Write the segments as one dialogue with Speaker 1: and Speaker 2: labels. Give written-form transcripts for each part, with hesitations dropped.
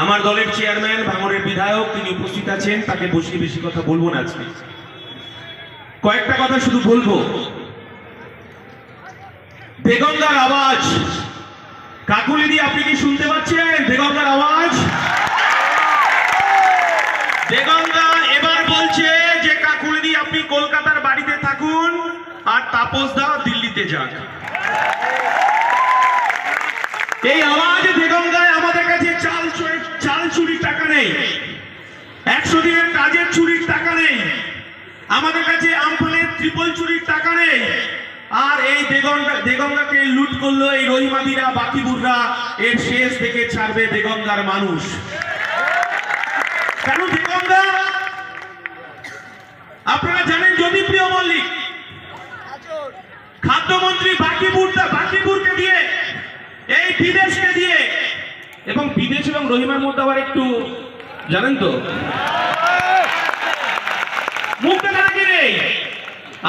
Speaker 1: আমার দলের চেয়ারম্যান ভাঙড়ের বিধায়ক তিনি উপস্থিত আছেন, তাকে বসিয়ে বেশি কথা বলবো না আজকে। কয়েকটা কথা শুধু বলবো। দেগঙ্গার আওয়াজ, কাকুলিদি আপনি কি শুনতে পাচ্ছেন? দেগঙ্গার আওয়াজ। দেগঙ্গা এবার বলছে যে কাকুলিদি আপনি কলকাতার বাড়িতে থাকুন আর তাপস দা দিল্লিতে যান। এই আওয়াজ দেগঙ্গায় আমাদের কাছে চাল চুরির টাকা নেই, 100 দিনের কাজের চুরির টাকা নেই, আমাদের কাছে আমফানের ট্রিপল চুরির টাকা নেই। আর এই দেগঙ্গাকে লুট করলো এই রহিমাদিরা, বাকিবুররা, এর শেষ থেকে ছাড়বে দেগঙ্গার মানুষ। কেন দেগঙ্গা? আপনারা জানেন জ্যোতিপ্রিয় মল্লিক খাদ্যমন্ত্রী বাকিবুরকে দিয়ে, এই বিদেশকে দিয়ে, এবং বিদেশ এবং রহিমার মধ্যে আবার একটু জানেন তো মুখটা নাকি নেই।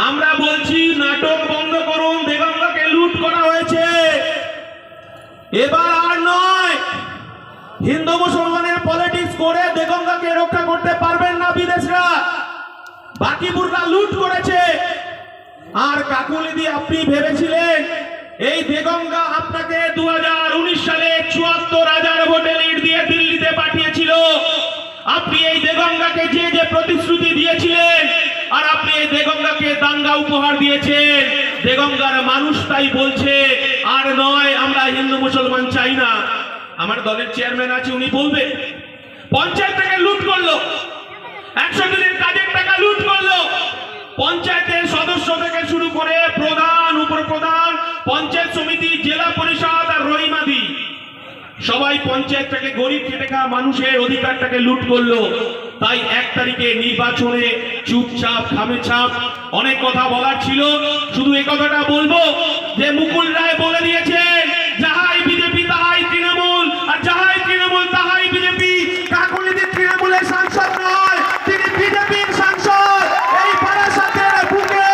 Speaker 1: আমরা বলছি নাটক বন্ধ করুন, দেগঙ্গাকে লুট করা হয়েছে, এবার আর নয়। হিন্দু মুসলমানের পলিটিক্স করে দেগঙ্গাকে রক্ষা করতে পারবেন না বিদেশরা। বাকিবুররা লুট করেছে। আর কাকুলিদি আপনি ভেবেছিলেন এই দেগঙ্গা আপনাকে 2019 সালে 74,000 ভোটে লিড দিয়ে দিল্লিতে পাঠিয়েছিল। আপনি এই দেগঙ্গাকে যে প্রতিশ্রুতি দিয়েছিলেন, আর আপনি এই দেগঙ্গাকে দাঙ্গা উপহার দিয়েছেন। দেগঙ্গার মানুষ তাই বলছে আর নয়, আমরা হিন্দু মুসলমান চাই না। আমার দলের চেয়ারম্যান আছে, উনি বলবে পঞ্চায়েত থেকে লুট করলো, 100 দিনের কাজের টাকা লুট করলো। পঞ্চায়েতের সদস্য থেকে শুরু করে প্রধান, উপপ্রধান, পঞ্চায়েত সমিতি, জেলা পরিষদ আর রহিমাদি, সবাই পঞ্চায়েতটাকে গরিব খেটে খাওয়া মানুষের অধিকারটাকে লুট করলো। তাই 1 তারিখে নির্বাচনে চুপচাপ খামেছাপ। অনেক কথা বলার ছিল, শুধু এই কথাটা বলবো যে মুকুল রায় বলে দিয়েছেন যাহাই বিজেপি তাহাই তৃণমূল, আর যাহাই তৃণমূল তাহাই বিজেপি। কাকুলিদি তৃণমূলের সাংসদ নয়, তিনি বিজেপির সাংসদ। এই বারাসাতের বুকে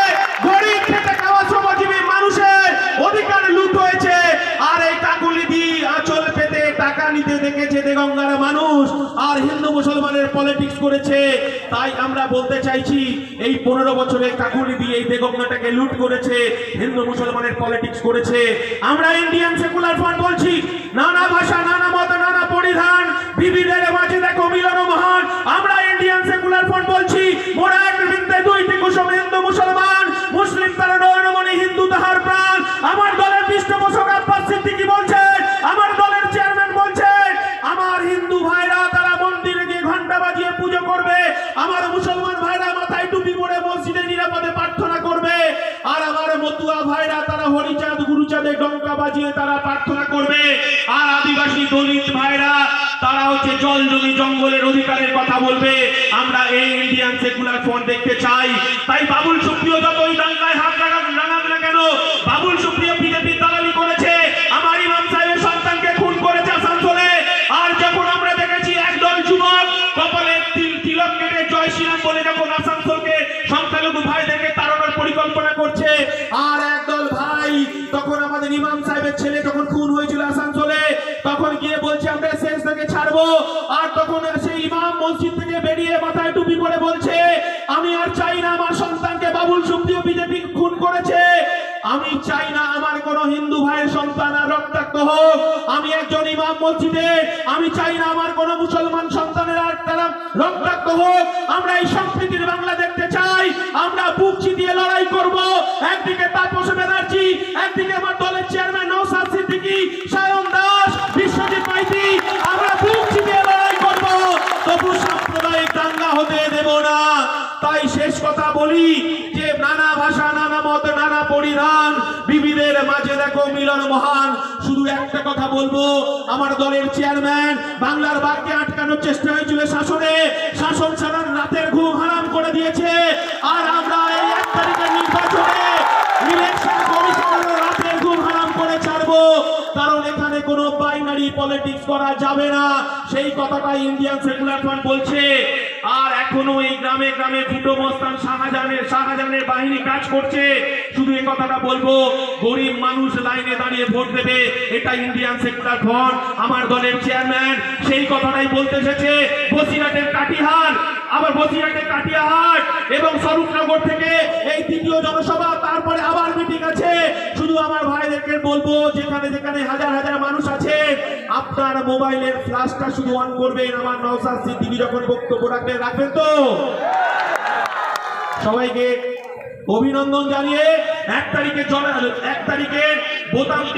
Speaker 1: গরিব খেটে খাওয়া শ্রমজীবী মানুষের অধিকার লুট হয়েছে। আর এই কাকুলিদি আঁচল পেতে টাকা নিতে দেখেছে দেগঙ্গার মানুষ, আর হিন্দু মুসলমানের পলিটিক্স করেছে। তাই আমরা বলতে চাইছি এই 15 বছরে কাকুলিদি এই দেগঙ্গাটাকে লুট করেছে, হিন্দু মুসলমানের পলিটিক্স করেছে। আমরা ইন্ডিয়ান সেকুলার ফ্রন্ট বলছি, নানা ভাষা, নানা মত, নানা পরিধান, বিবিধের মাঝে দেখো মিলন মহান। আমরা ইন্ডিয়ান সেকুলার ফ্রন্ট বলছি, মোরা এক বৃন্তে দুইটি কুসুম, হিন্দু মুসলমান, মুসলিম তারা নয়নমণি, হিন্দু তাহার প্রাণ। আমার দলের পৃষ্ঠপোষক আব্বাস সিদ্দিকী বলছেন, আমার দলের চেয়ারম্যান বলছেন, আমার হিন্দু ভাইরা তারা মন্দিরে গিয়ে ঘন্টা বাজিয়ে পুজো করবে, আমার মুসলমান ভাইরা মাথায় টুপি পরে মসজিদে নিরাপদে প্রার্থনা করবে, আর আমার মতুয়া ভাইরা তারা হরিচাঁদ গুরুচাঁদে ডঙ্কা বাজিয়ে তারা প্রার্থনা করবে, আর আদিবাসী দলিত ভাইরা তারা হচ্ছে জল জমি জঙ্গলের অধিকারের কথা বলবে। আমরা এই ইন্ডিয়ান সেকুলার ফ্রন্ট দেখতে চাই। তাই বাবুল সুপ্রিয় যতই দাঙ্গায় হাত লাগান না কেন, বাবুল সুপ্রিয় বিজেপি দালালি করেছে, আমার ইমাম সাহেবের সন্তানকে খুন করেছে আসানসোলে। আর যখন আমরা দেখেছি একদল যুবক কপালে তিলক কেটে জয় শ্রীরাম বলে যখন আসানসোলকে সংখ্যালঘু ভাইদেরকে তাড়ানোর পরিকল্পনা করছে, আর একদল ভাই তখন আমাদের ইমাম সাহেবের ছেলে যখন খুন হয়েছিল আসানসোলে, তখন গিয়ে বলছে আমরা শেষ থেকে ছাড়বো। আর তখন সেই ইমাম মসজিদ থেকে বেরিয়ে মাথায় টুপি পরে বলছে, আমি আর চাই না আমার সন্তানকে বাবুল সুপ্রিয় বিজেপি খুন করেছে, আমি চাই না আমার কোন হিন্দু ভাইয়ের সন্তান আর রক্তাক্ত হোক। আমি একজন ইমাম মসজিদে, আমি চাই না আমার কোন মুসলমান সন্তানের আর তারা রক্তাক্ত হোক। আমরা এই সম্প্রীতির বাংলা দেখতে চাই। আমরা বুক চিতিয়ে লড়াই করব। একদিকে তাপস ব্যানার্জি, একদিকে আমার দলের চেয়ারম্যান নওশাদ সিদ্দিকী, সায়ন দাস, বিশ্বজিৎ মাইতি, আমরা বুক চিতিয়ে লড়াই করব, তবু সাম্প্রদায়িক দাঙ্গা হতে দেব না। তাই শেষ কথা বলি যে নানা ভাষা, নানা মত, নানা পরিধান, বিবিধের মাঝে দেখো মিলন মহান। শুধু একটা কথা বলবো, আমার দলের চেয়ারম্যান বাংলার বাঘকে আটকানোর চেষ্টা হয়েছিল শাসনে, শাসন ছাড়ার রাতের ঘুম হারাম করে দিয়েছে। আর আমরা এই 1 তারিখের নির্বাচনে ইলেকশন কমিশনের রাতের ঘুম হারাম করে ছাড়বো, কারণ এখানে কোনো বাইনারি পলিটিক্স করা যাবে না। সেই কথাটাই ইন্ডিয়ান সেকুলার ফ্রন্ট বলছে। আর এখনো এই গ্রামে গ্রামে ফুটো মস্তান শাহজাহানের বাহিনী কাজ করছে। শুধু এই কথাটা বলবো, গরিব মানুষ লাইনে দাঁড়িয়ে ভোট দেবে, এটা ইন্ডিয়ান সেকুলার ফ্রন্ট আমার দলের চেয়ারম্যান সেই কথাটাই বলতে এসেছে। বসিরহাটের কাটিহার, আবার বসিরহাটের কাটিয়াহাট এবং স্বরূপনগর থেকে এই তৃতীয় জনসভা, তারপরে আবার মিটিং আছে। শুধু আমার ভাইদেরকে বলবো, যেখানে যেখানে হাজার হাজার মানুষ আছে, আপনার মোবাইলের ফ্ল্যাশটা শুধু অন করবেন, আমার নওশাদ সিদ্দিকী যখন বক্তব্য রাখবেন তো। সবাইকে অভিনন্দন জানিয়ে 1 তারিখে বোতাম